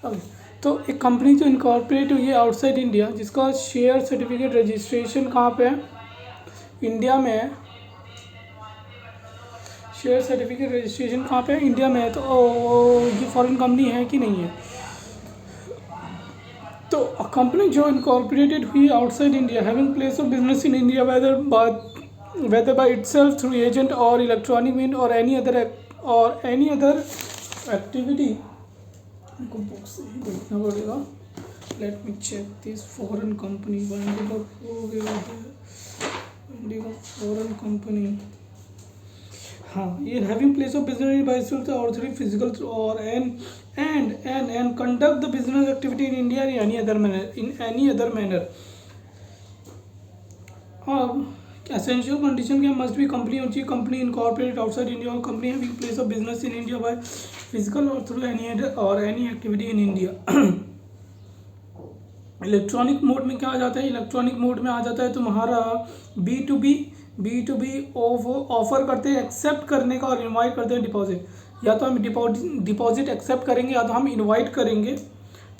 Okay, तो एक company जो इनकॉर्पोरेट हुई है आउटसाइड इंडिया, जिसका शेयर सर्टिफिकेट रजिस्ट्रेशन कहाँ पे है? इंडिया में है। शेयर सर्टिफिकेट रजिस्ट्रेशन कहाँ पे है? इंडिया में है। तो ये फॉरेन कंपनी है कि नहीं है? तो कंपनी जो इनकॉर्पोरेटेड हुई outside India having place of business in India whether by itself through agent or electronic mean or any other activity, हमको बुक से ही देखना पड़ेगा। Let me check this foreign company IndiGo हो गया है, इंडिगो फॉरेन कंपनी। हाँ, ये having place of business by itself और थ्री फिजिकल और and conduct the business activity in India in any other manner। अब एसेंशियल कंडीशन क्या मस्ट भी कंपनी होनी चाहिए, कंपनी इनकॉर्पोरेटेड आउटसाइड इंडिया और company having place of business in India by physical और through any activity in India. Electronic mode में क्या आ जाता है? इलेक्ट्रॉनिक मोड में आ जाता है तुम्हारा बी टू बी ऑफर करते हैं एक्सेप्ट करने का और इनवाइट करते हैं डिपॉजिट। या तो हम डिपॉजिट एक्सेप्ट करेंगे या तो हम इनवाइट करेंगे,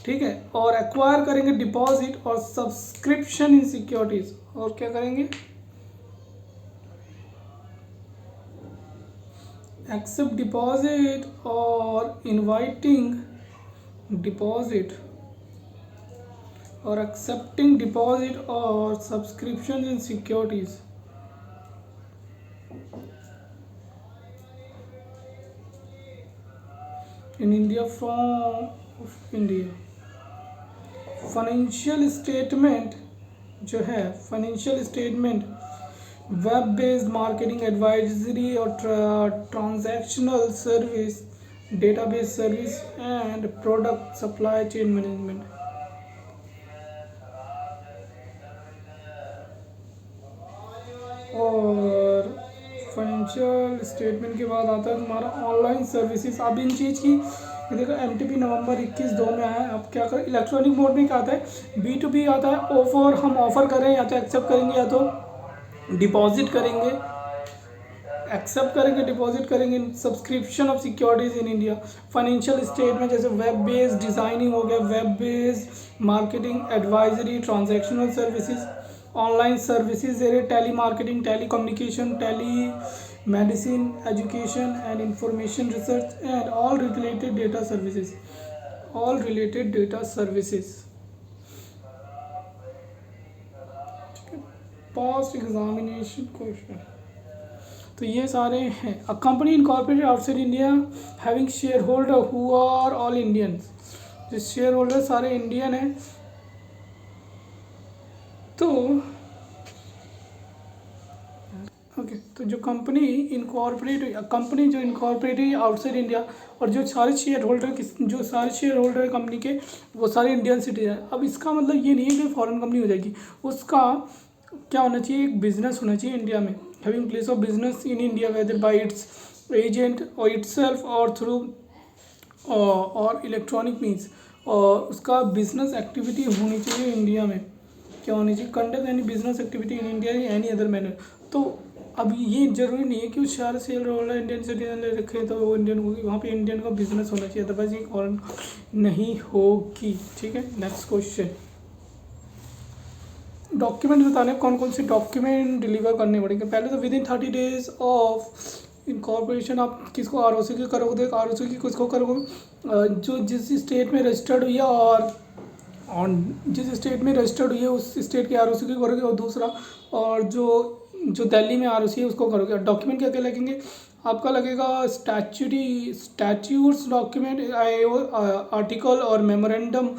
ठीक है, और एक्वायर करेंगे डिपॉजिट और सब्सक्रिप्शन इन सिक्योरिटीज। और क्या करेंगे? एक्सेप्ट डिपॉजिट और इनवाइटिंग डिपॉजिट और एक्सेप्टिंग डिपॉजिट और subscription in securities. In India from India financial statement जो है, financial statement web based marketing advisory और transactional service, database service and product supply chain management. और फाइनेंशियल स्टेटमेंट के बाद आता है तुम्हारा ऑनलाइन सर्विसेज। अब इन चीज़ की ये देखो MTP नवंबर 21/2 में आया है। अब क्या कर इलेक्ट्रॉनिक मोड में क्या आता है? B2B आता है, ऑफर हम ऑफर करें या तो एक्सेप्ट करेंगे या तो डिपॉजिट करेंगे, एक्सेप्ट करेंगे डिपॉजिट करेंगे। Subscription of securities in India, financial statement जैसे वेब बेस्ड डिज़ाइनिंग हो गया, web based marketing advisory, transactional services, online services जैसे telemarketing, telecommunication, telemedicine, education and information research and all related data services, all related data services. Post examination question, तो ये सारे हैं। A company incorporated outside India having shareholder who are all Indians, जो shareholder सारे Indian हैं। तो okay, तो जो कंपनी कंपनी जो इनकॉर्पोरेटेड आउटसाइड इंडिया और जो सारे शेयर होल्डर है कंपनी के, वो सारे इंडियन सिटीजन। अब इसका मतलब ये नहीं है कि फॉरेन कंपनी हो जाएगी, उसका क्या होना चाहिए? एक बिजनेस होना चाहिए इंडिया में, having place of business in India whether by it's agent और इटसेल्फ और थ्रू और इलेक्ट्रॉनिक मीन्स, और उसका बिजनेस एक्टिविटी होनी चाहिए इंडिया में। क्या होनी चाहिए? Conduct any business activity in India any other manner. तो अब ये जरूरी नहीं है कि उस सारे शेयर होल्डर इंडियन सिटीजन ले रखे तो वो इंडियन होगी, वहाँ पे इंडियन का बिजनेस होना चाहिए, अदरवाइज ये फॉरेन नहीं होगी। ठीक है, नेक्स्ट क्वेश्चन। डॉक्यूमेंट बताने कौन कौन से डॉक्यूमेंट डिलीवर करने पड़ेंगे। पहले तो with in 30 days of incorporation आप किसको ROC की करोगे? ROC की किसको करोगे? जो जिस स्टेट में रजिस्टर्ड हुई है और जिस स्टेट में रजिस्टर्ड हुई है उस स्टेट की ROC की करोगे, और दूसरा और जो दिल्ली में ROC है उसको करोगे। डॉक्यूमेंट क्या क्या लगेंगे? आपका लगेगा स्टैट्यूट्स डॉक्यूमेंट, आर्टिकल और मेमोरेंडम,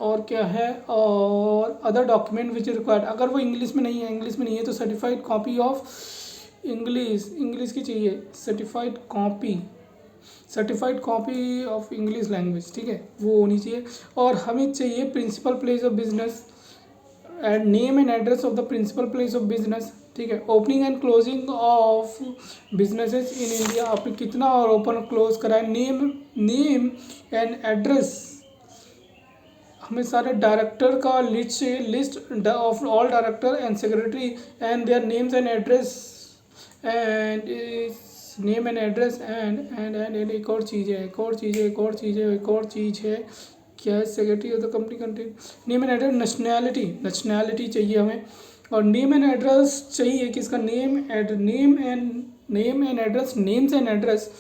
और क्या है, और अदर डॉक्यूमेंट विच रिक्वायर्ड। अगर वो इंग्लिश में नहीं है तो सर्टिफाइड कॉपी ऑफ इंग्लिश की चाहिए, certified copy of English language, ठीक है, वो होनी चाहिए। और हमें चाहिए principal place of business and name and address of the principal place of business, ठीक है। Opening and closing of businesses in India, आपने कितना और ओपन क्लोज करा है, नेम एंड एड्रेस। हमें सारे डायरेक्टर का list of all director and secretary and their names and address and name and address and एक और चीज़ है, क्या है, secretary of the company country, name and address, nationality चाहिए हमें, और नेम एंड एड्रेस चाहिए किसका, नेम्स एंड एड्रेस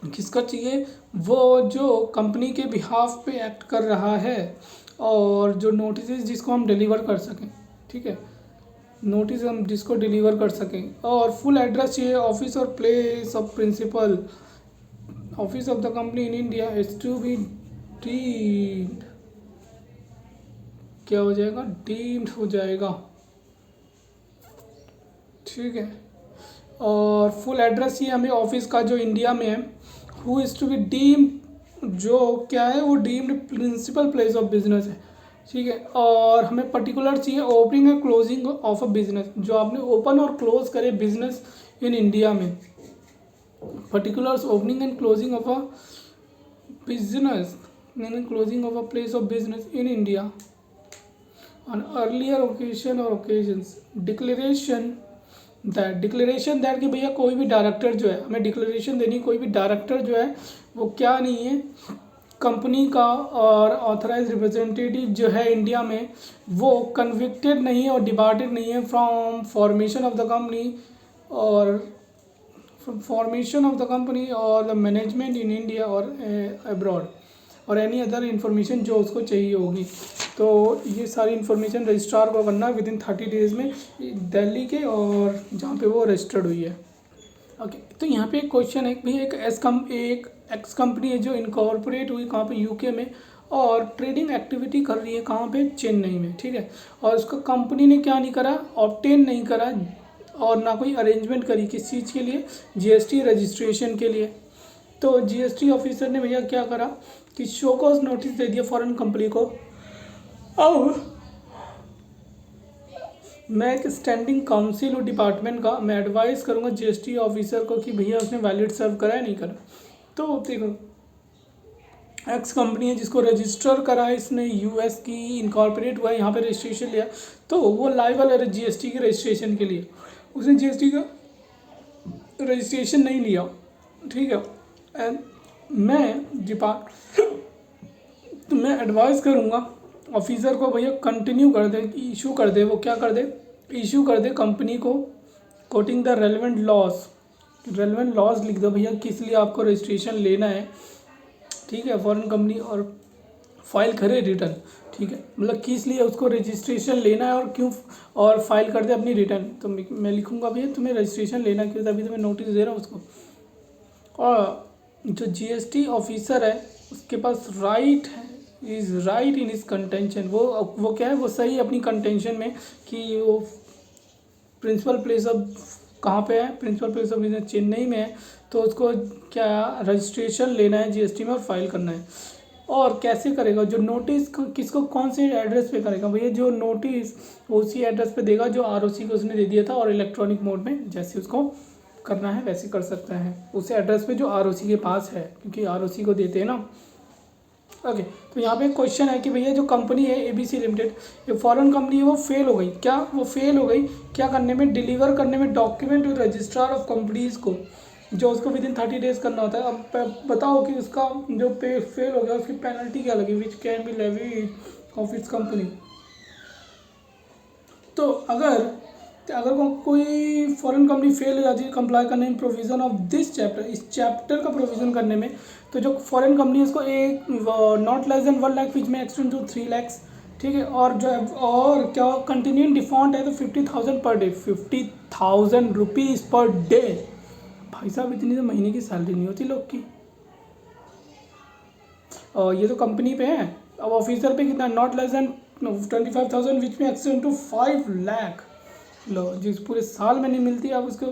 किसका चाहिए, वो जो कंपनी के बिहाफ पे एक्ट कर रहा है, और जो नोटिस जिसको हम डिलीवर कर सकें, ठीक है, नोटिस हम जिसको डिलीवर कर सकें, और फुल एड्रेस चाहिए, ऑफिस और place of principal, office of the company in India is to be deemed, क्या हो जाएगा, डीम्ड हो जाएगा, ठीक है, और फुल एड्रेस ही हमें ऑफिस का जो इंडिया में है, who is to be deemed, जो क्या है वो deemed principal place of business है, ठीक है, और हमें पर्टिकुलर चाहिए opening and closing of a business, जो आपने ओपन और क्लोज करे बिजनेस इन इंडिया में, particulars opening and closing of a business and closing of a place of business in India on earlier occasion or occasions, declaration that कि भैया कोई भी director जो है, हमें डिक्लेरेशन देनी, कोई भी डायरेक्टर जो है वो क्या नहीं है कंपनी का, और ऑथराइज रिप्रेजेंटेटिव जो है इंडिया में वो कन्विक्टेड नहीं है और डिपार्टेड नहीं है from formation of the company और द मैनेजमेंट इन इंडिया और अब्रॉड, और एनी अदर इन्फॉर्मेशन जो उसको चाहिए होगी। तो ये सारी इन्फॉर्मेशन रजिस्ट्रार को करना है विद इन 30 डेज़ में दिल्ली के, और जहाँ पे वो रजिस्टर्ड हुई है। ओके, तो यहाँ पे एक क्वेश्चन है भैया, एक एक्स कंपनी है जो इनकॉर्पोरेट हुई कहाँ पे, यूके में, और ट्रेडिंग एक्टिविटी कर रही है कहाँ पे, चेन्नई में, ठीक है, और उसका कंपनी ने क्या नहीं करा, ऑब्टेन नहीं करा और ना कोई अरेंजमेंट करी, किस चीज़ के लिए, जीएसटी रजिस्ट्रेशन के लिए। तो जीएसटी ऑफिसर ने भैया क्या करा कि शो कॉज नोटिस दे दिया फॉरेन कंपनी को, और मैं एक स्टैंडिंग काउंसिल हूँ डिपार्टमेंट का, मैं एडवाइस करूँगा जीएसटी ऑफिसर को कि भैया उसने वैलिड सर्व करा है नहीं करा। तो देखो एक्स कंपनी है जिसको रजिस्टर करा है इसने, यूएस की इनकॉर्पोरेट हुआ है, यहाँ पे रजिस्ट्रेशन लिया, तो वो लायबल है जीएसटी के रजिस्ट्रेशन के लिए, उसने जीएसटी का रजिस्ट्रेशन नहीं लिया, ठीक है, एंड मैं एडवाइस करूँगा ऑफिसर को भैया कंटिन्यू कर दे, इशू कर दे, वो क्या कर दे, इशू कर दे कंपनी को कोटिंग द रेलेवेंट लॉज लिख दो भैया किस लिए आपको रजिस्ट्रेशन लेना है, ठीक है, फॉरेन कंपनी, और फाइल करे रिटर्न, ठीक है, मतलब किस लिए उसको रजिस्ट्रेशन लेना है और क्यों, और फाइल कर दे अपनी रिटर्न। तो मैं लिखूँगा भैया तुम्हें रजिस्ट्रेशन लेना क्यों, तभी तो मैं नोटिस दे रहा हूँ उसको। और जो जीएसटी ऑफिसर है उसके पास इज़ राइट इन इस कंटेंशन, वो क्या है, वो सही अपनी कंटेंशन में कि वो प्रिंसिपल प्लेस ऑफ कहाँ पे है, principal place of business Chennai में है, तो उसको क्या रजिस्ट्रेशन लेना है जीएसटी में और फाइल करना है। और कैसे करेगा, जो नोटिस किसको कौन से एड्रेस पे करेगा भैया, जो नोटिस उसी एड्रेस पे देगा जो आरओसी को उसने दे दिया था, और इलेक्ट्रॉनिक मोड में जैसे उसको करना है वैसे कर सकता है उस एड्रेस पे जो आरओसी के पास है, क्योंकि आरओसी को देते हैं ना। ओके, तो यहाँ पे क्वेश्चन है कि भैया जो कंपनी है एबीसी लिमिटेड, ये फॉरेन कंपनी है, वो फेल हो गई, क्या करने में, डिलीवर करने में document to registrar of companies को, जो उसको विद इन 30 डेज करना होता है। अब बताओ कि उसका जो फेल हो गया उसकी पेनल्टी क्या लगी, which can be levy of its company. तो अगर कोई फॉरेन कंपनी फेल हो जाती है कंप्लाई करने में प्रोविज़न ऑफ दिस चैप्टर, इस चैप्टर का प्रोविज़न करने में, तो जो फॉरेन कंपनी है उसको एक नॉट लेस देन 1 लाख विच में एक्सटेंड टू 3 लाख, ठीक है, और क्या कंटिन्यूइंग डिफॉल्ट है तो 50,000 per day, 50,000 rupees per day. भाई साहब इतनी तो महीने की सैलरी नहीं होती लोग की। और ये तो कंपनी पे है, अब ऑफिसर पे कितना, नॉट लेस देन 25,000 विच में एक्सटेंड टू 5 लाख। लो जिस पूरे साल में नहीं मिलती आप उसको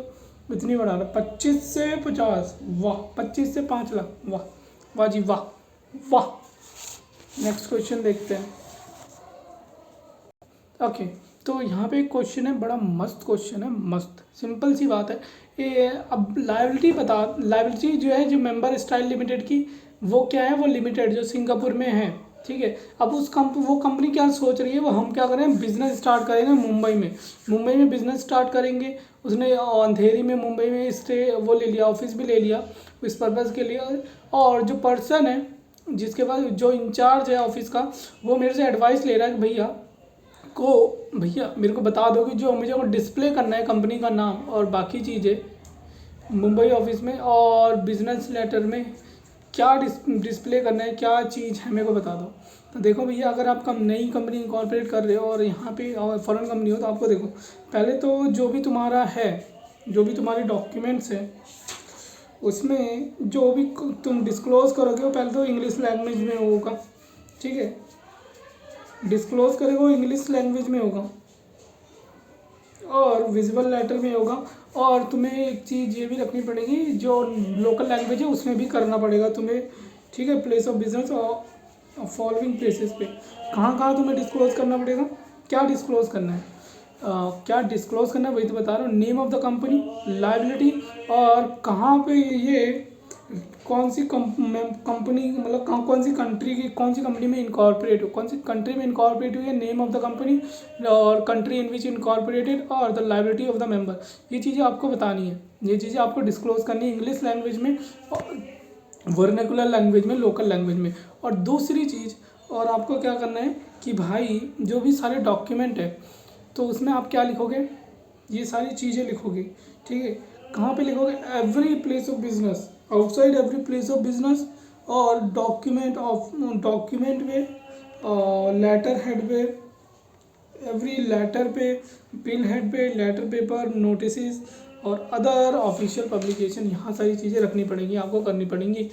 इतनी बढ़ा रहे, 25 से 50, वाह, 25 से 5 लाख, वाह वाह जी वाह वाह। नेक्स्ट क्वेश्चन देखते हैं। ओके, तो यहाँ पे एक क्वेश्चन है, बड़ा मस्त क्वेश्चन है, मस्त सिंपल सी बात है ये। अब लायबिलिटी जो है जो मेंबर स्टाइल लिमिटेड की, वो क्या है, वो लिमिटेड जो सिंगापुर में है, ठीक है। अब वो कंपनी क्या सोच रही है, वो हम क्या करें, बिजनेस स्टार्ट करेंगे मुंबई में बिजनेस स्टार्ट करेंगे। उसने अंधेरी में मुंबई में स्टे वो ले लिया, ऑफिस भी ले लिया इस पर्पज़ के लिए। और जो पर्सन है जिसके पास जो इंचार्ज है ऑफिस का, वो मेरे से एडवाइस ले रहा है कि भैया मेरे को बता दो कि जो मुझे वो डिस्प्ले करना है कंपनी का नाम और बाकी चीज़ें मुंबई ऑफिस में और बिजनेस लेटर में क्या डिस्प्ले करना है, क्या चीज़ है, मेरे को बता दो। तो देखो भैया, अगर आप नई कंपनी इनकॉर्पोरेट कर रहे हो और यहाँ पे और फॉरेन कंपनी हो, तो आपको देखो पहले तो जो भी तुम्हारे डॉक्यूमेंट्स हैं उसमें जो भी तुम डिस्क्लोज करोगे वो पहले तो इंग्लिश लैंग्वेज में होगा। ठीक है, डिस्क्लोज करेगा वो इंग्लिश लैंग्वेज में होगा और विजिबल लेटर में होगा। और तुम्हें एक चीज़ ये भी रखनी पड़ेगी, जो लोकल लैंग्वेज है उसमें भी करना पड़ेगा तुम्हें। ठीक है, प्लेस ऑफ बिजनेस और फॉलोइंग प्लेसेस पे कहाँ कहाँ तुम्हें डिस्क्लोज करना पड़ेगा। क्या डिस्क्लोज करना है, क्या डिस्क्लोज करना है वही तो बता रहा हूँ। Name of the company, liability, और कहाँ पे ये कौन सी कंपनी, मतलब कौन सी कंट्री की, कौन सी कंपनी में इनकॉर्पोरेट हो, कौन सी कंट्री में इनकॉर्पोरेट हुई है, नेम ऑफ द कंपनी और कंट्री इन विच इनकॉर्पोरेटेड और the liability of the member. ये चीज़ें आपको बतानी है, ये चीज़ें आपको डिस्क्लोज करनी है इंग्लिश लैंग्वेज में और वर्नाकुलर लैंग्वेज में, लोकल लैंग्वेज में। और दूसरी चीज़ और आपको क्या करना है कि भाई जो भी सारे डॉक्यूमेंट है तो उसमें आप क्या लिखोगे, ये सारी चीज़ें लिखोगे। ठीक है, कहाँ पे लिखोगे, every place of business, outside every place of business, और डॉक्यूमेंट में, लेटर हेड पे, एवरी लेटर पे, बिल हेड पे, लेटर पेपर, नोटिस और अदर ऑफिशियल पब्लिकेशन, यहाँ सारी चीज़ें रखनी पड़ेंगी, आपको करनी पड़ेंगी।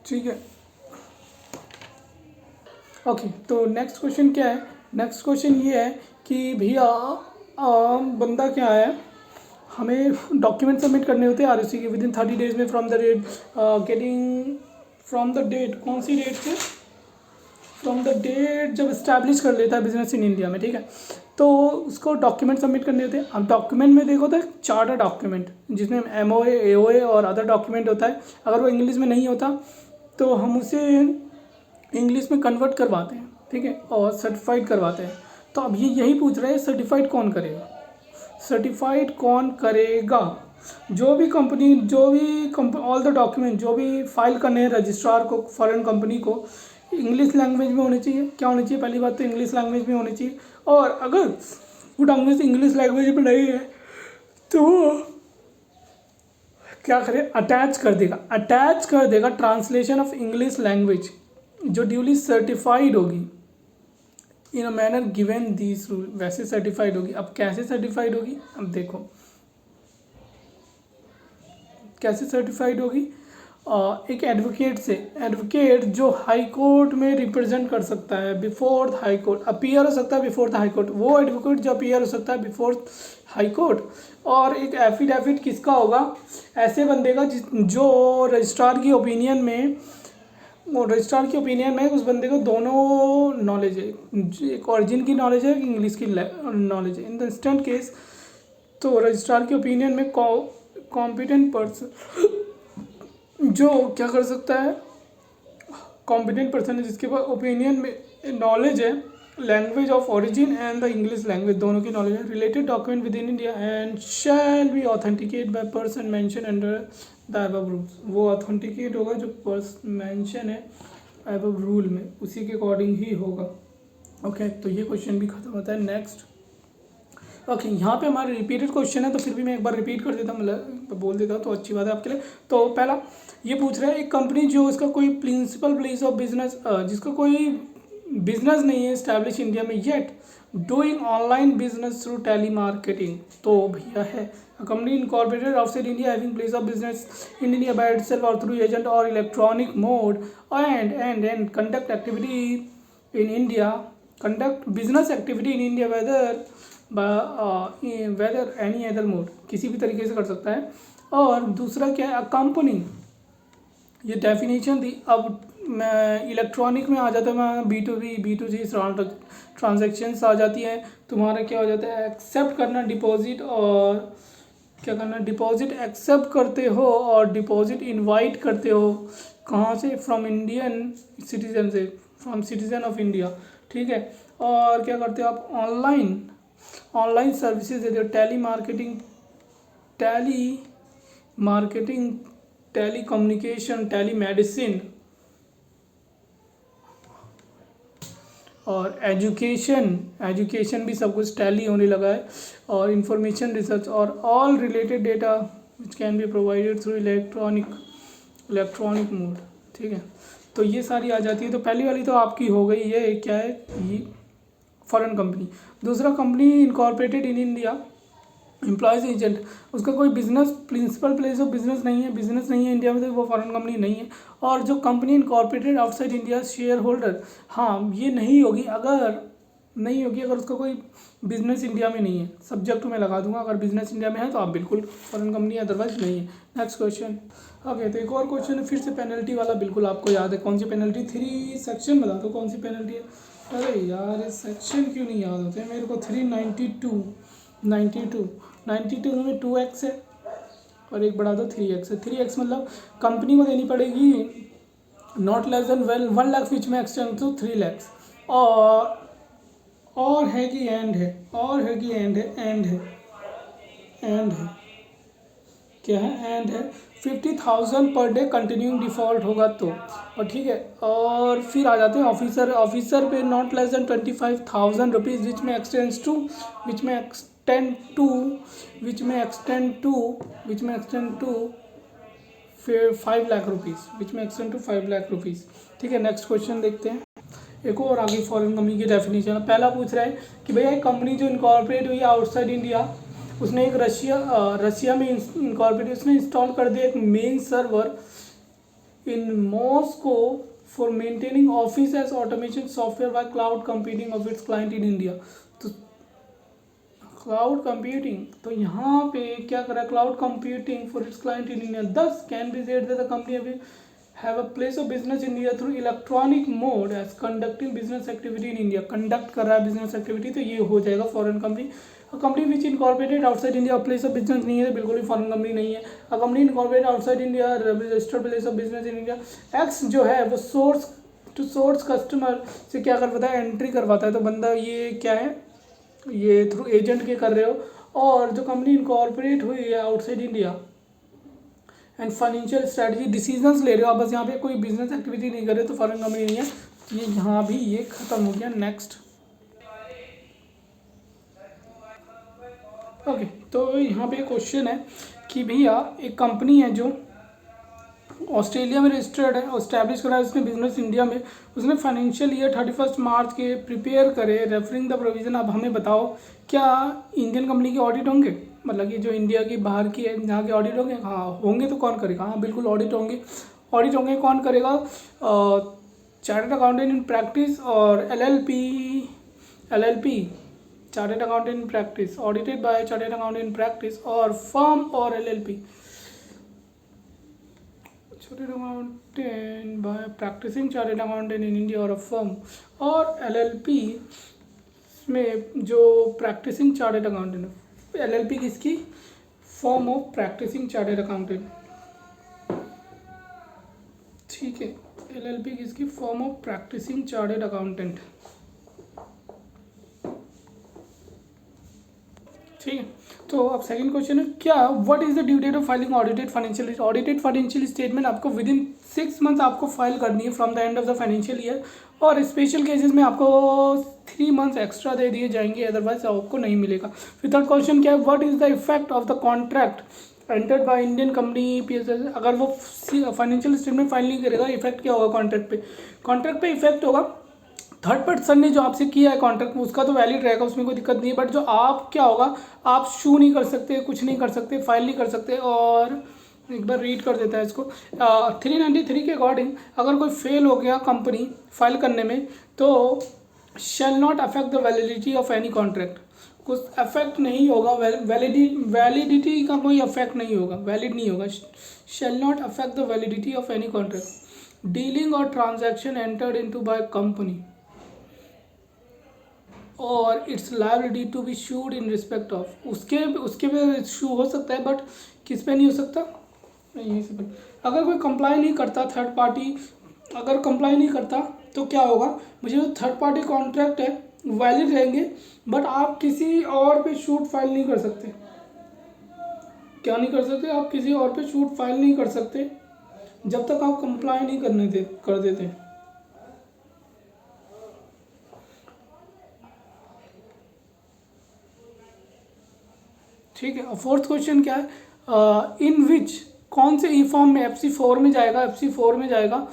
ठीक है, ओके। तो नेक्स्ट क्वेश्चन क्या है, नेक्स्ट क्वेश्चन ये है कि भैया बंदा क्या है, हमें डॉक्यूमेंट सबमिट करने होते हैं आरओसी के विदिन 30 डेज में from the date getting from the date, कौन सी डेट से, फ्रॉम द डेट जब इस्टेब्लिश कर लेता है बिजनेस इन इंडिया में। ठीक है, तो उसको डॉक्यूमेंट सबमिट करने होते हैं। अब डॉक्यूमेंट में देखो तो चार्टर डॉक्यूमेंट जिसमें MOA, AOA और अदर डॉक्यूमेंट होता है। अगर वो इंग्लिश में नहीं होता तो हम उसे इंग्लिश में कन्वर्ट करवाते हैं। ठीक है, और सर्टिफाइड करवाते हैं। तो अब ये यही पूछ रहे हैं सर्टिफाइड कौन करेगा, सर्टिफाइड कौन करेगा। जो भी ऑल द डॉक्यूमेंट जो भी फाइल करने हैं रजिस्ट्रार को, फॉरेन कंपनी को, इंग्लिश लैंग्वेज में होनी चाहिए। क्या होनी चाहिए, पहली बात तो इंग्लिश लैंग्वेज में होनी चाहिए। और अगर वो डॉक्यूमेंट इंग्लिश लैंग्वेज में नहीं है तो वो क्या करे, अटैच कर देगा ट्रांसलेशन ऑफ इंग्लिश लैंग्वेज जो ड्यूली सर्टिफाइड होगी in a manner given this rule, वैसे सर्टिफाइड होगी। अब कैसे सर्टिफाइड होगी, अब देखो कैसे सर्टिफाइड होगी। एक एडवोकेट से, एडवोकेट जो हाई कोर्ट में रिप्रेजेंट कर सकता है बिफोर हाई कोर्ट, अपीयर हो सकता है बिफोर द हाई कोर्ट, वो एडवोकेट जो अपीयर हो सकता है बिफोर हाई कोर्ट। और एक एफिडेविट किसका होगा, ऐसे बंदे का जो रजिस्ट्रार की ओपिनियन में उस बंदे को दोनों नॉलेज है, एक ओरिजिन की नॉलेज है, इंग्लिश की नॉलेज है। इन द इंस्टेंट केस तो रजिस्ट्रार के ओपिनियन में कॉम्पिटेंट पर्सन जो क्या कर सकता है, कॉम्पिटेंट पर्सन है जिसके पास ओपिनियन में नॉलेज है language of origin and the English language, दोनों की नॉलेज है। Related document with in India and shall be authenticate by person mention under the above rules, वो ऑथेंटिकेट होगा जो पर्सन मेंशन है अबव रूल में, उसी के अकॉर्डिंग ही होगा। ओके, तो ये क्वेश्चन भी खत्म होता है। नेक्स्ट, ओके, यहाँ पे हमारे रिपीटेड क्वेश्चन है तो फिर भी मैं एक बार रिपीट कर देता हूँ, मतलब बोल देता हूँ तो अच्छी बात है आपके लिए। तो पहला ये पूछ रहा है, एक कंपनी जो इसका कोई प्रिंसिपल प्लेस ऑफ बिजनेस, जिसका कोई बिजनेस नहीं है इस्टेब्लिश इंडिया में yet doing online business through telemarketing, तो भैया है company incorporated outside India having place of business in India by itself और थ्रू एजेंट और electronic mode and conduct activity in India, conduct business activity in India whether any other mode, किसी भी तरीके से कर सकता है। और दूसरा क्या है, कंपनी, ये डेफिनेशन दी। अब मैं इलेक्ट्रॉनिक में आ जाता है, मैं B2C ट्रांजेक्शन्स आ जाती हैं। तुम्हारा क्या हो जाता है, एक्सेप्ट करना डिपॉजिट और क्या करना है, डिपॉजिट एक्सेप्ट करते हो और डिपॉजिट इनवाइट करते हो कहाँ से, फ्रॉम इंडियन सिटीजन से, फ्रॉम सिटीजन ऑफ इंडिया, ठीक है। और क्या करते हो आप, ऑनलाइन ऑनलाइन सर्विसेज देते हो, telemarketing, telecommunication, telemedicine और एजुकेशन भी सब कुछ टैली होने लगा है, और इंफॉर्मेशन रिसर्च और all related data which can be provided through electronic mode, ठीक है। तो ये सारी आ जाती है। तो पहली वाली तो आपकी हो गई, ये क्या है, ये फॉरेन कंपनी। दूसरा, company incorporated in India, employees agent, उसका कोई business principal place of business नहीं है इंडिया में, तो वो फॉरेन कंपनी नहीं है। और जो company incorporated outside India, share holder, हाँ ये नहीं होगी अगर उसका कोई बिजनेस इंडिया में नहीं है। सब्जेक्ट में लगा दूंगा, अगर बिजनेस इंडिया में है तो आप बिल्कुल फॉरेन कंपनी, अदरवाइज नहीं है। Next question. ओके, तो एक और क्वेश्चन है फिर से पेनल्टी वाला, बिल्कुल आपको याद है कौन सी पेनल्टी, 3 सेक्शन बता दो कौन सी पेनल्टी है। अरे यार ये सेक्शन क्यों नहीं याद होते मेरे को। 92 में 2x है और एक बढ़ा दो 3x है। 3x मतलब कंपनी को देनी पड़ेगी नॉट लेस देन 1 लाख विच में एक्सटेंड टू 3 लैक्स, और है कि एंड है, क्या है, एंड है 50,000 पर डे कंटिन्यूइंग डिफॉल्ट होगा तो, और ठीक है। और फिर आ जाते हैं ऑफिसर पे नॉट लेस देन 25,000 रुपीज़ विच में एक्सटेंड टू फिर 5 लाख रुपीज़, ठीक है। नेक्स्ट क्वेश्चन देखते हैं। एक और आगे फॉरेन कंपनी की डेफिनेशन। पहला पूछ रहा है कि भैया एक कंपनी जो इनकॉर्पोरेट हुई आउटसाइड इंडिया, उसने एक रशिया में इनकॉर्पोरेट, उसने इंस्टॉल कर दिया एक main server in Moscow for maintaining office as automation software by cloud computing of its client in India. तो क्लाउड कंप्यूटिंग, तो यहाँ पे क्या करा, cloud computing for its client in India, thus can be said that the company अभी have a place of business in India through electronic mode as conducting business activity in India, conduct कर रहा है business activity, तो ये हो जाएगा foreign company. Company which incorporated outside India, place of business नहीं है, बिल्कुल भी फॉरेन कंपनी नहीं है। अ company incorporated outside India, registered place of business in India. X जो है वो सोर्स कस्टमर से क्या करवाता है, एंट्री करवाता है, तो बंदा ये क्या है, ये थ्रू एजेंट के कर रहे हो। और जो कंपनी इनकॉर्पोरेट हुई है outside India and financial strategy decisions ले रहे हो आप, बस यहाँ पे कोई बिजनेस एक्टिविटी नहीं कर रहे तो फॉरेन कंपनी नहीं है। ये यहाँ भी ये खत्म हो गया। नेक्स्ट, ओके, तो यहाँ पे क्वेश्चन है कि भैया एक कंपनी है जो ऑस्ट्रेलिया में रजिस्टर्ड है, एस्टैब्लिश करा है उसने बिजनेस इंडिया में, उसने फाइनेंशियल ईयर 31 मार्च के प्रिपेयर करे रेफरिंग द प्रोविजन। अब हमें बताओ क्या इंडियन कंपनी के ऑडिट होंगे, मतलब कि जो इंडिया की बाहर की है यहाँ के ऑडिट होंगे, हाँ होंगे, तो कौन करेगा, हाँ बिल्कुल ऑडिट होंगे, कौन करेगा, चार्टर्ड अकाउंटेंट इन प्रैक्टिस और LLP chartered accountant in practice, audited by chartered accountant in practice और फर्म और LLP, chartered accountant by practising chartered accountant in India और अ फर्म, और एलएलपी में जो प्रैक्टिसिंग चार्टर्ड अकाउंटेंट है, LLP किसकी, form of practising chartered accountant, ठीक है, एलएलपी किसकी, form of practising chartered accountant, ठीक है। तो अब सेकंड क्वेश्चन है क्या, what is the due date of filing audited financial statement, आपको विद इन 6 मंथ आपको फाइल करनी है from the end of the financial year, और स्पेशल केसेस में आपको 3 मंथ्स एक्स्ट्रा दे दिए जाएंगे, अदरवाइज आपको नहीं मिलेगा। फिर थर्ड क्वेश्चन क्या है, what is the effect of the contract entered by Indian company PSS, अगर वो फाइनेंशियल स्टेटमेंट फाइल नहीं करेगा, इफेक्ट क्या होगा कॉन्ट्रैक्ट पे इफेक्ट होगा। थर्ड पर्सन ने जो आपसे किया है कॉन्ट्रैक्ट, उसका तो वैलिड रहेगा, उसमें कोई दिक्कत नहीं है, बट जो आप क्या होगा, आप शू नहीं कर सकते, कुछ नहीं कर सकते, फाइल नहीं कर सकते। और एक बार रीड कर देता है इसको, 393 के अकॉर्डिंग अगर कोई फेल हो गया कंपनी फाइल करने में, तो शैल not affect the validity of any contract, कुछ अफेक्ट नहीं होगा, वैलिडिटी का कोई अफेक्ट नहीं होगा, वैलिड नहीं होगा, shall not affect the validity of any contract, dealing और transaction entered into by company, और its liability to be sued in respect of, उसके पे शू हो सकता है, बट किस पे नहीं हो सकता, यहीं से पर। अगर कोई कंप्लाई नहीं करता, थर्ड पार्टी अगर कंप्लाई नहीं करता तो क्या होगा, मुझे जो थर्ड पार्टी कॉन्ट्रैक्ट है वैलिड रहेंगे, बट आप किसी और पे शूट फाइल नहीं कर सकते। क्या नहीं कर सकते, आप किसी और पे शूट फाइल नहीं कर सकते जब तक आप कंप्लाई नहीं कर देते। ठीक है। और फोर्थ क्वेश्चन क्या है, इन विच, कौन से ई फॉर्म में, FC4 में जाएगा, FC4 में जाएगा,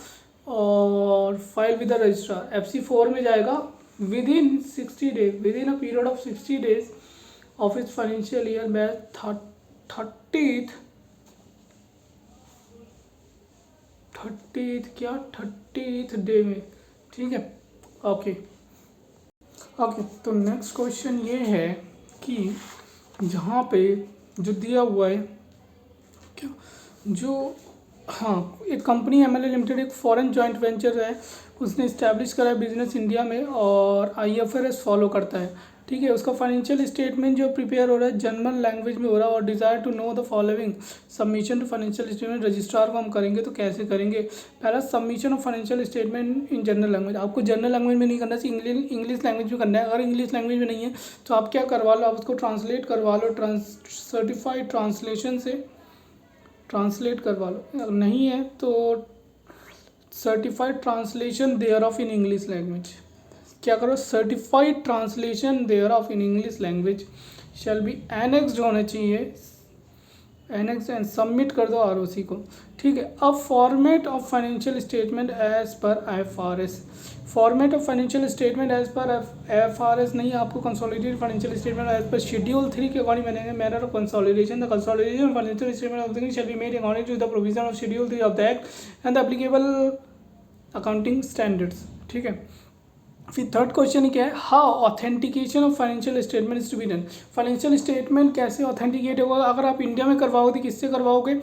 और file with the registrar FC4 में जाएगा with in 60 days, with in a period of 60 days of इस फाइनेंशियल ईयर में 30th डे में। ठीक है। ओके ओके, तो नेक्स्ट क्वेश्चन ये है कि जहाँ पे जो दिया हुआ है क्या, जो हाँ, एक कंपनी MLA लिमिटेड एक फॉरेन जॉइंट वेंचर है, उसने इस्टेब्लिश करा है बिजनेस इंडिया में और IFRS फॉलो करता है। ठीक है। उसका फाइनेंशियल स्टेटमेंट जो प्रिपेयर हो रहा है जनरल लैंग्वेज में हो रहा है, और desire to know the following submission to financial statement, registrar को हम करेंगे तो कैसे करेंगे। पहला, submission of financial statement in general language. आपको जनरल लैंग्वेज में नहीं करना चाहिए, इंग्लिश लैंग्वेज में करना है। अगर इंग्लिश लैंग्वेज में नहीं है तो आप क्या करवा लो, आप उसको ट्रांसलेट करवा लो, सर्टिफाइड ट्रांसलेशन से ट्रांसलेट करवा लो। अगर नहीं है तो certified translation thereof in English language, क्या करो, certified translation thereof in English language shall be annexed होना चाहिए, एनेक्स एंड सबमिट कर दो ROC को। ठीक है। अब format of financial statement as per IFRS, format of financial statement as per IFRS नहीं, आपको consolidated financial statement as per schedule 3 के अकॉर्डिंग बनेंगे। Manner of consolidation, the consolidation financial statement of the shall be made according to the provision of schedule 3 of the act and the applicable accounting standards. ठीक है। फिर third question क्या है, how authentication of financial statement is to be done. Financial statement कैसे authenticate होगा, अगर आप India में करवाओगे तो किससे करवाओगे,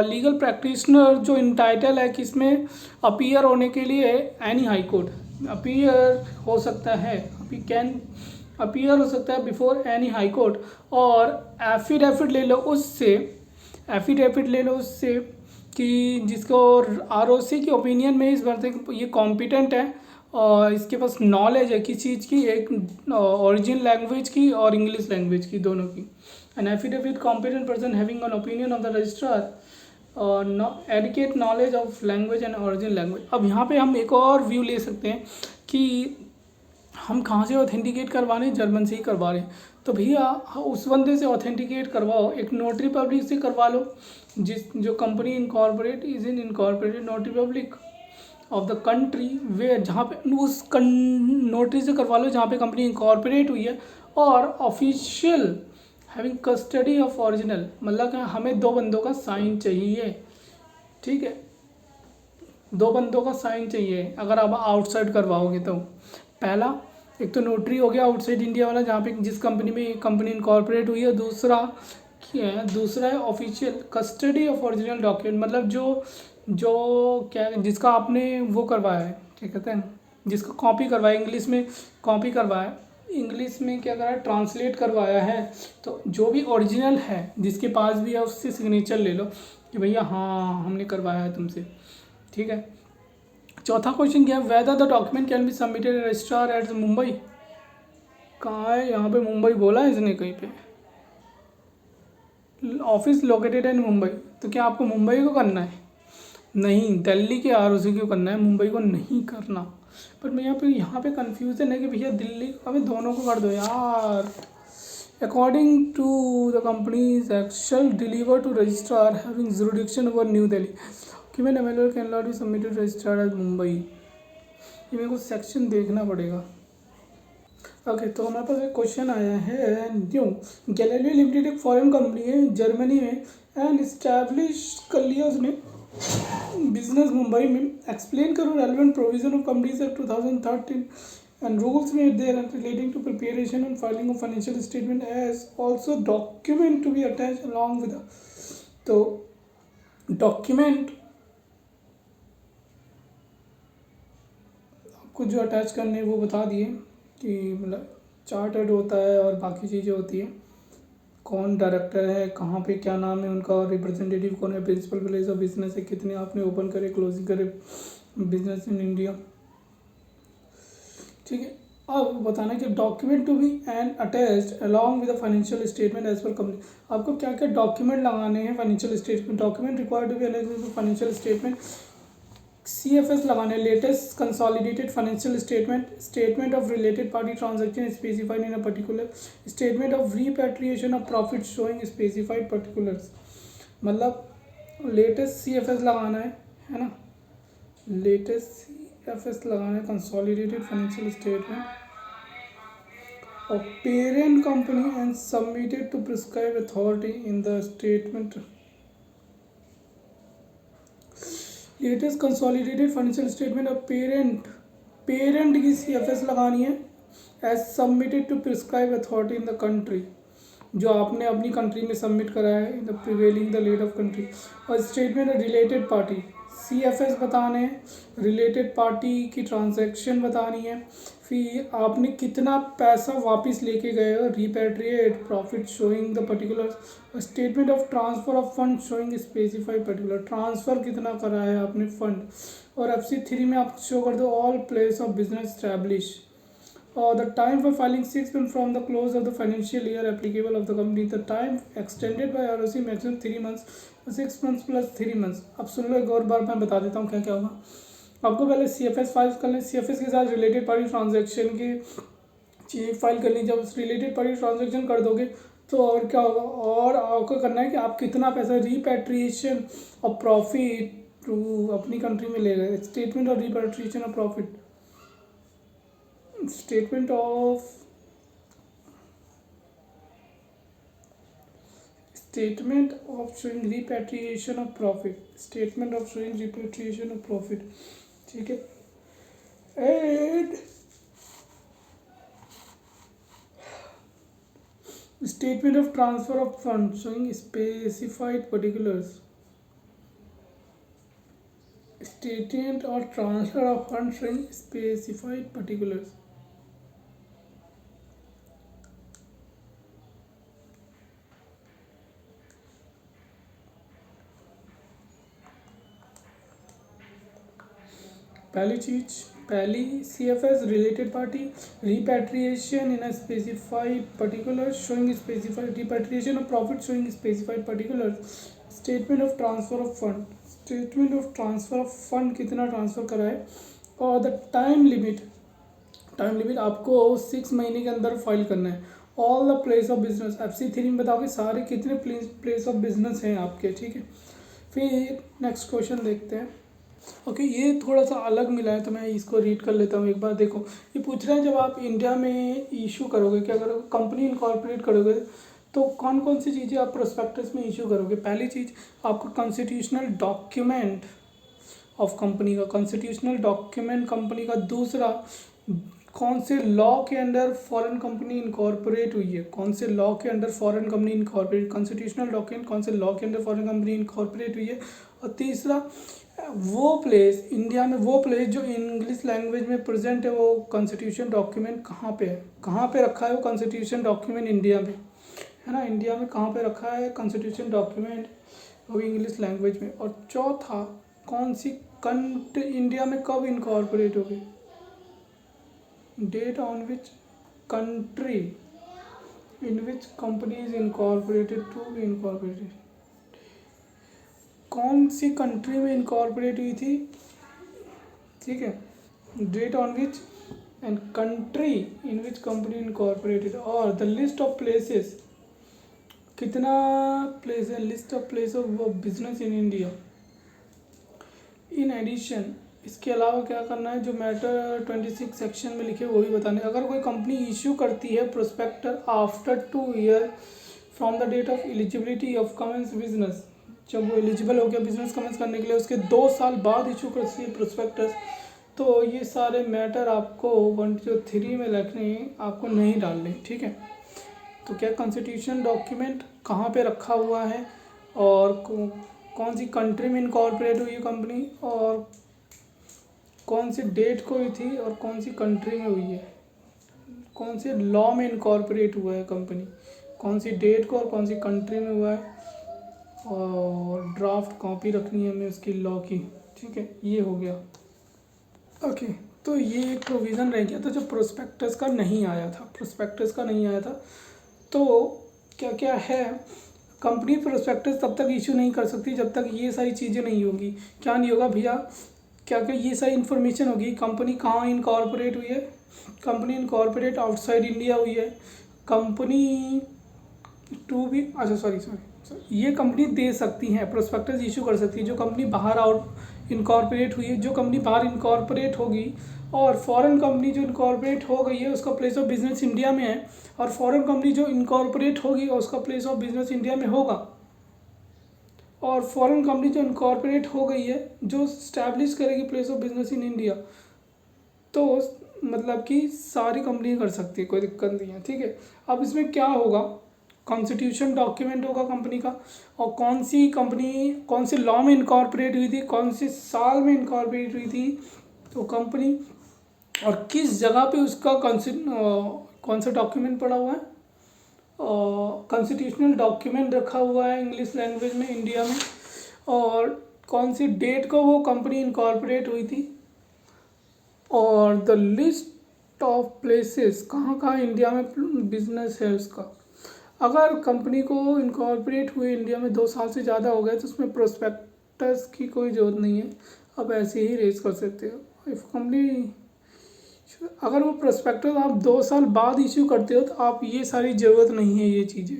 लीगल प्रैक्टिशनर जो इंटाइटल है किसमें अपीयर होने के लिए, एनी हाई कोर्ट अपीयर हो सकता है, कैन अपीयर हो सकता है बिफोर एनी हाई कोर्ट, और एफिडेविट ले लो उससे, एफिडेविट ले लो उससे कि जिसको ROC की ओपिनियन में इस बार ये कॉम्पिटेंट है और इसके पास नॉलेज है किस चीज़ की, एक ओरिजिनल लैंग्वेज की और इंग्लिश लैंग्वेज की, दोनों की। An affidavit competent person having an opinion of the registrar adequate knowledge of language and original language. अब यहाँ पे हम एक और व्यू ले सकते हैं कि हम कहाँ से ऑथेंटिकेट करवा रहे हैं, जर्मन से ही करवा रहे हैं, तो भैया उस बंदे से ऑथेंटिकेट करवाओ, एक नोटरी पब्लिक से करवा लो, जो company incorporate is in incorporated notary public of the country way, जहाँ पे उस नोटरी से करवा लो जहाँ पे कंपनी इनकॉर्पोरेट हुई है, और official having custody of original, मतलब हमें 2 बंदों का साइन चाहिए। ठीक है। 2 बंदों का साइन चाहिए अगर आप आउटसाइड करवाओगे तो। पहला, एक तो नोटरी हो गया आउटसाइड इंडिया वाला जहाँ पे जिस कंपनी में कंपनी इनकॉर्पोरेट हुई है, दूसरा है official custody of original document, मतलब जो क्या जिसका आपने वो करवाया है, क्या कहते हैं, जिसका कॉपी करवाया, इंग्लिश में कॉपी करवाया, इंग्लिश में क्या करा है, ट्रांसलेट करवाया है, तो जो भी ओरिजिनल है जिसके पास भी है उससे सिग्नेचर ले लो कि भैया हाँ हमने करवाया है तुमसे। ठीक है। चौथा क्वेश्चन क्या है, whether the document can be submitted registrar at Mumbai. कहाँ है, यहाँ पे मुंबई बोला है इसने कहीं पे, ऑफिस लोकेटेड इन मुंबई, तो क्या आपको मुंबई को करना है, नहीं, दिल्ली के ROC को करना है, मुंबई को नहीं करना। पर मैं यहाँ पे कन्फ्यूज़न है कि भैया दिल्ली, हमें दोनों को कर दो यार। According to the companies act shall deliver to registrar having jurisdiction over New Delhi, document available can not be submitted registrar at Mumbai. ये मेरे को सेक्शन देखना पड़ेगा। ओके, तो हमारे पास एक क्वेश्चन आया है, न्यू गैलेलियो लिमिटेड एक फॉरेन कंपनी है जर्मनी में एंड इस्टेब्लिश कर लिया उसने बिजनेस मुंबई में। एक्सप्लेन करो relevant provision of companies act 2013 and rules made there relating to preparation and filing of financial statement as also document to be attach along with. तो document आपको जो attach करने वो बता दिए कि मतलब चार्टर्ड होता है और बाकी चीज़ें होती हैं, कौन डायरेक्टर है, कहाँ पे क्या नाम है उनका, और रिप्रेजेंटेटिव कौन है, प्रिंसिपल प्लेस ऑफ बिजनेस है, कितने आपने ओपन करे क्लोजिंग करे बिजनेस इन इंडिया। ठीक है, अब बताना कि document to be and attached along with financial statement as per company. आपको क्या क्या डॉक्यूमेंट लगाने हैं financial statement, document required to be attached with financial statement, CFS लगाने, latest consolidated financial statement, statement of related party transaction specified in a particular, statement of repatriation of profit showing specified particulars. मतलब latest CFS लगाना है ना, latest CFS लगाना है, consolidated financial statement और parent company and submitted to prescribe authority in the statement. Latest consolidated financial statement of parent की CFS लगानी है as submitted to prescribe authority in the country, जो आपने अपनी कंट्री में सबमिट करा है in the prevailing the let of country. और statement of related party, CFS बताने हैं, रिलेटेड पार्टी की ट्रांजैक्शन बतानी है, फिर आपने कितना पैसा वापस लेके गए हो, repatriate profit showing the particular, statement of transfer of fund showing specified particular, transfer कितना करा है आपने फंड। और FC3 में आप शो कर दो all place of business establish or the time for filing 6 months from the close of the financial year applicable of the company, the time extended by ROC maximum 3 months, 6 months plus 3 months। अब सुन लो एक और बार मैं बता देता हूँ क्या क्या होगा। आपको पहले CFS फाइल कर लें, CFS के साथ रिलेटेड पार्टी ट्रांजैक्शन की चीज़ फाइल करनी। जब रिलेटेड पार्टी ट्रांजैक्शन कर दोगे तो और क्या होगा, और आपको करना है कि आप कितना पैसा रिपैट्रिएशन ऑफ प्रॉफिट अपनी कंट्री में ले गए, statement of repatriation of profit, statement of showing repatriation of profit, statement of showing repatriation of profit। ठीक है, and statement of transfer of funds showing specified particulars, statement or transfer of funds showing specified particulars। पहली CFS related party, repatriation in a specified particular showing specified repatriation of profit showing specified particular, statement of transfer of fund, statement of transfer of fund कितना transfer करा है, और the time limit आपको 6 महीने के अंदर file करना है। All the place of business, FC3 में बताओगे सारे कितने प्लेस ऑफ बिजनेस हैं आपके। ठीक है, फिर नेक्स्ट क्वेश्चन देखते हैं। ओके, ये थोड़ा सा अलग मिला है तो मैं इसको रीड कर लेता हूँ एक बार। देखो, ये पूछ रहे हैं जब आप इंडिया में इशू करोगे, क्या करोगे, कंपनी इनकॉर्पोरेट करोगे तो कौन कौन सी चीज़ें आप प्रोस्पेक्टस में इशू करोगे। पहली चीज़ आपको कॉन्स्टिट्यूशनल डॉक्यूमेंट ऑफ कंपनी का, कॉन्स्टिट्यूशनल डॉक्यूमेंट कंपनी का। दूसरा, कौन से लॉ के अंडर फॉरेन कंपनी इनकॉर्पोरेट हुई है, कौन से लॉ के under foreign company incorporate, constitutional document कौन से लॉ के अंडर फॉरेन कंपनी इनकॉर्पोरेट हुई है। और तीसरा, वो प्लेस इंडिया में, वो प्लेस जो इंग्लिश लैंग्वेज में प्रेजेंट है, वो कॉन्स्टिट्यूशन डॉक्यूमेंट कहाँ पे है, कहाँ पे रखा है वो कॉन्स्टिट्यूशन डॉक्यूमेंट इंडिया में, है ना, इंडिया में कहाँ पे रखा है कॉन्स्टिट्यूशन डॉक्यूमेंट वो इंग्लिश लैंग्वेज में। और चौथा, कौन सी कंट्री इंडिया में कब इनकॉर्पोरेट हो गई, date on which country in which company is incorporated to be incorporated, कौन सी कंट्री में इनकॉर्पोरेट हुई थी। ठीक है, date on which and country in which company incorporated, और द लिस्ट ऑफ प्लेसेस, कितना प्लेस है, list of place of business in India. In addition, इसके अलावा क्या करना है, जो मैटर 26 सेक्शन में लिखे वो भी बताने। अगर कोई कंपनी इशू करती है prospector after 2 year from the date of eligibility of commence business, जब वो एलिजिबल हो गया बिजनेस कमेंस करने के लिए, उसके 2 साल बाद इशू करती है प्रोस्पेक्टस, तो ये सारे मैटर आपको 103 में लिखने, आपको नहीं डालने। ठीक है, तो क्या कॉन्स्टिट्यूशन डॉक्यूमेंट कहाँ पे रखा हुआ है, और कौन सी कंट्री में इनकॉर्पोरेट हुई है कंपनी, और कौन सी डेट को हुई थी, और कौन सी कंट्री में हुई है, कौन से लॉ में इनकॉर्पोरेट हुआ है कंपनी, कौन सी डेट को और कौन सी कंट्री में हुआ है, और ड्राफ्ट कॉपी रखनी है हमें उसकी लॉ की। ठीक है, ये हो गया। ओके, तो ये एक प्रोविज़न रह गया था जो प्रोस्पेक्टस का नहीं आया था। तो क्या क्या है, कंपनी प्रोस्पेक्टस तब तक इशू नहीं कर सकती जब तक ये सारी चीज़ें नहीं होगी। क्या नहीं होगा भैया, क्या क्या ये सारी इन्फॉर्मेशन होगी। कंपनी कहाँ इनकॉर्पोरेट हुई है, कंपनी इनकॉर्पोरेट आउटसाइड इंडिया हुई है, कंपनी टू बी, अच्छा सॉरी, ये कंपनी दे सकती है, प्रोस्पेक्टस इशू कर सकती है जो कंपनी बाहर आउट इनकॉर्पोरेट हुई है। जो कंपनी बाहर इनकॉर्पोरेट होगी और फॉरेन कंपनी जो इनकॉर्पोरेट हो गई है उसका प्लेस ऑफ बिजनेस इंडिया में है, और फॉरेन कंपनी जो इनकॉर्पोरेट होगी उसका प्लेस ऑफ बिजनेस इंडिया में होगा, और फॉरेन कंपनी जो इनकॉर्पोरेट हो गई है जो स्टैब्लिश करेगी place of business in India, तो मतलब कि सारी कंपनी कर सकती है, कोई दिक्कत नहीं है। ठीक है, अब इसमें क्या होगा, कॉन्स्टिट्यूशन डॉक्यूमेंट होगा कंपनी का, और कौन सी कंपनी कौन से लॉ में इनकॉर्पोरेट हुई थी, कौन से साल में इनकॉर्पोरेट हुई थी तो कंपनी, और किस जगह पे उसका कौन सा डॉक्यूमेंट पड़ा हुआ है, कॉन्स्टिट्यूशनल डॉक्यूमेंट रखा हुआ है इंग्लिश लैंग्वेज में इंडिया में, और कौन सी डेट को वो कंपनी इनकॉर्पोरेट हुई थी, और द लिस्ट ऑफ प्लेसेस कहाँ कहाँ इंडिया में बिजनेस है उसका। अगर कंपनी को इनकॉर्पोरेट हुए इंडिया में 2 साल से ज़्यादा हो गए तो उसमें प्रोस्पेक्टस की कोई ज़रूरत नहीं है, आप ऐसे ही रेज कर सकते हो। इफ़ कंपनी, अगर वो प्रोस्पेक्टस आप 2 साल बाद इशू करते हो तो आप ये सारी ज़रूरत नहीं है ये चीज़ें।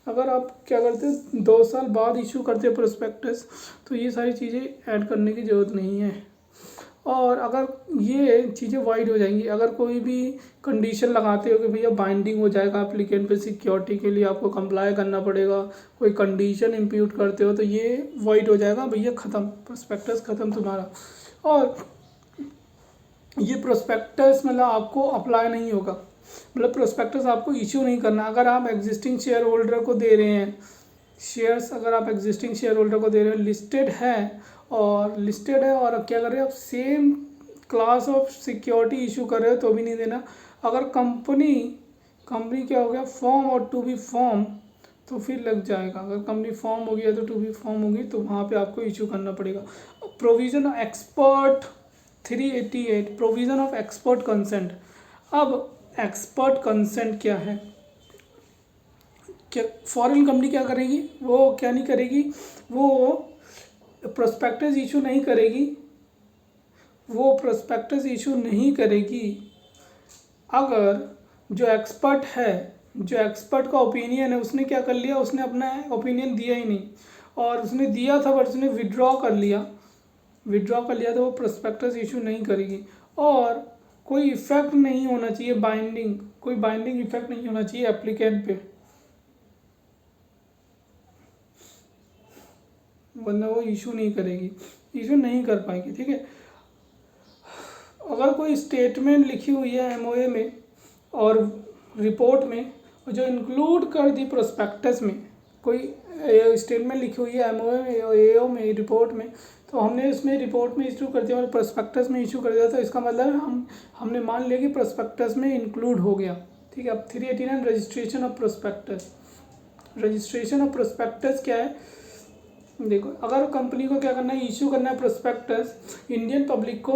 अगर आप क्या करते हो 2 साल बाद इशू करते हो प्रोस्पेक्टस तो ये सारी चीज़ें ऐड करने की ज़रूरत नहीं है। और अगर ये चीज़ें वाइड हो जाएंगी, अगर कोई भी कंडीशन लगाते हो कि भैया बाइंडिंग हो जाएगा एप्लीकेंट पे, सिक्योरिटी के लिए आपको कंप्लाई करना पड़ेगा, कोई कंडीशन इम्प्यूट करते हो तो ये वाइड हो जाएगा भैया, ख़त्म, प्रोस्पेक्टस ख़त्म तुम्हारा। और ये प्रोस्पेक्टस मतलब आपको अप्लाई नहीं होगा, मतलब प्रोस्पेक्टस आपको इशू नहीं करना। अगर आप एग्जिस्टिंग शेयर होल्डर को दे रहे हैं शेयर्स, अगर आप एग्जिस्टिंग शेयर होल्डर को दे रहे हो, लिस्टेड है और क्या कर रहे हो आप, same class of security issue कर रहे हो तो भी नहीं देना। अगर कंपनी क्या हो गया, फॉर्म और टू बी फॉर्म तो फिर लग जाएगा। अगर कंपनी फॉर्म हो गया तो टू बी फॉर्म होगी तो वहाँ पे आपको इशू करना पड़ेगा। Provision expert 388, provision of expert consent. अब एक्सपर्ट कंसेंट क्या है, क्या फॉरेन कंपनी क्या करेगी, वो क्या नहीं करेगी, वो प्रोस्पेक्टस इशू नहीं करेगी, अगर जो एक्सपर्ट का ओपिनियन है उसने क्या कर लिया, उसने अपना ओपिनियन दिया ही नहीं, और उसने दिया था बट उसने विड्रॉ कर लिया तो वो प्रोस्पेक्टस इशू नहीं करेगी। और कोई इफेक्ट नहीं होना चाहिए, कोई बाइंडिंग इफेक्ट नहीं होना चाहिए एप्लीकेंट पे, वरना वो इशू नहीं कर पाएगी। ठीक है, अगर कोई स्टेटमेंट लिखी हुई है एमओए में और रिपोर्ट में, जो इंक्लूड कर दी प्रोस्पेक्टस में, कोई स्टेटमेंट लिखी हुई है एमओए में और एओ में रिपोर्ट में, तो हमने उसमें रिपोर्ट में इशू कर दिया और प्रोस्पेक्टस में इशू कर दिया, तो इसका मतलब हमने मान लिया कि प्रोस्पेक्टस में इंक्लूड हो गया। ठीक है, अब 389 रजिस्ट्रेशन ऑफ प्रोस्पेक्टस क्या है, देखो, अगर कंपनी को क्या करना है, इशू करना है प्रोस्पेक्टस इंडियन पब्लिक को,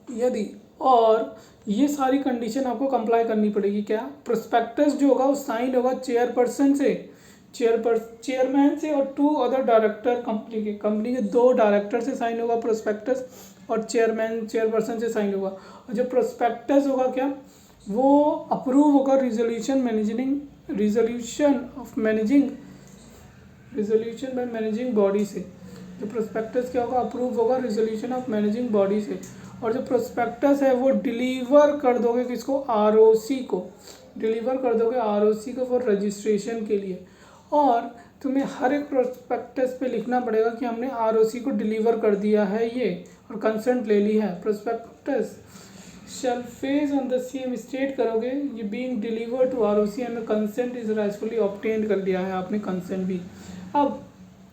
यदि, और ये सारी कंडीशन आपको कंप्लाई करनी पड़ेगी। क्या, प्रोस्पेक्टस जो होगा वो साइन होगा चेयरमैन से और 2 अदर डायरेक्टर, कंपनी के 2 डायरेक्टर से साइन होगा प्रोस्पेक्टस, और चेयरपर्सन से साइन होगा। और जो प्रोस्पेक्टस होगा क्या, वो अप्रूव होगा रिजोल्यूशन बाय मैनेजिंग बॉडी से। जो प्रोस्पेक्टस क्या होगा, अप्रूव होगा रिजोल्यूशन ऑफ मैनेजिंग बॉडी से। और जो प्रोस्पेक्टस है वो डिलीवर कर दोगे किसको, आरओसी को फॉर रजिस्ट्रेशन के लिए। और तुम्हें हर एक प्रोस्पेक्टस पे लिखना पड़ेगा कि हमने आरओसी को डिलीवर कर दिया है ये, और कंसेंट ले ली है। Prospectus shall face on the same, state करोगे ये being delivered to ROC and consent is rightfully obtained, कर लिया है आपने कंसेंट भी। अब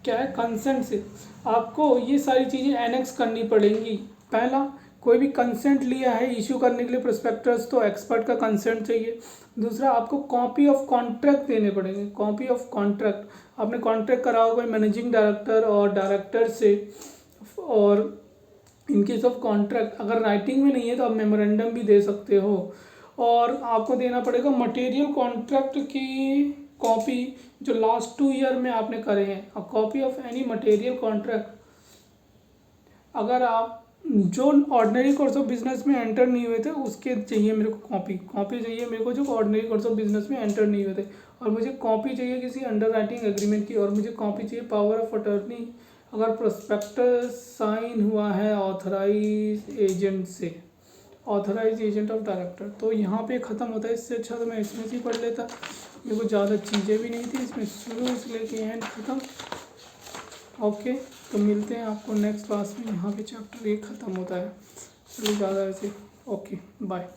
क्या है, कंसेंट से आपको ये सारी चीज़ें एनेक्स करनी पड़ेंगी। पहला, कोई भी कंसेंट लिया है इशू करने के लिए प्रोस्पेक्टस, तो एक्सपर्ट का कंसेंट चाहिए। दूसरा, आपको कॉपी ऑफ कॉन्ट्रैक्ट देने पड़ेंगे। कॉपी ऑफ कॉन्ट्रैक्ट आपने कॉन्ट्रैक्ट करा होगा मैनेजिंग डायरेक्टर और डायरेक्टर से, और इन केस ऑफ कॉन्ट्रैक्ट अगर राइटिंग में नहीं है तो आप मेमोरेंडम भी दे सकते हो। और आपको देना पड़ेगा मटेरियल कॉन्ट्रैक्ट की कॉपी जो लास्ट 2 ईयर में आपने करे हैं। A copy of any material contract, अगर आप जो ऑर्डिनरी कोर्स ऑफ बिजनेस में एंटर नहीं हुए थे उसके चाहिए मेरे को कॉपी चाहिए मेरे को, जो ऑर्डिनरी कोर्स ऑफ बिजनेस में एंटर नहीं हुए थे। और मुझे कॉपी चाहिए किसी अंडर राइटिंग एग्रीमेंट की, और मुझे कॉपी चाहिए पावर ऑफ अटर्नी अगर प्रोस्पेक्टस साइन हुआ है ऑथराइज एजेंट से, ऑथराइज एजेंट ऑफ डायरेक्टर। तो यहाँ पे ख़त्म होता है। इससे अच्छा तो मैं इसमें से ही पढ़ लेता, मेरे को ज़्यादा चीज़ें भी नहीं थी इसमें, शुरू से लेके एंड ख़त्म। ओके, तो मिलते हैं आपको नेक्स्ट क्लास में। यहाँ पे चैप्टर 1 ख़त्म होता है, चलिए ज़्यादा वैसे। Okay, bye.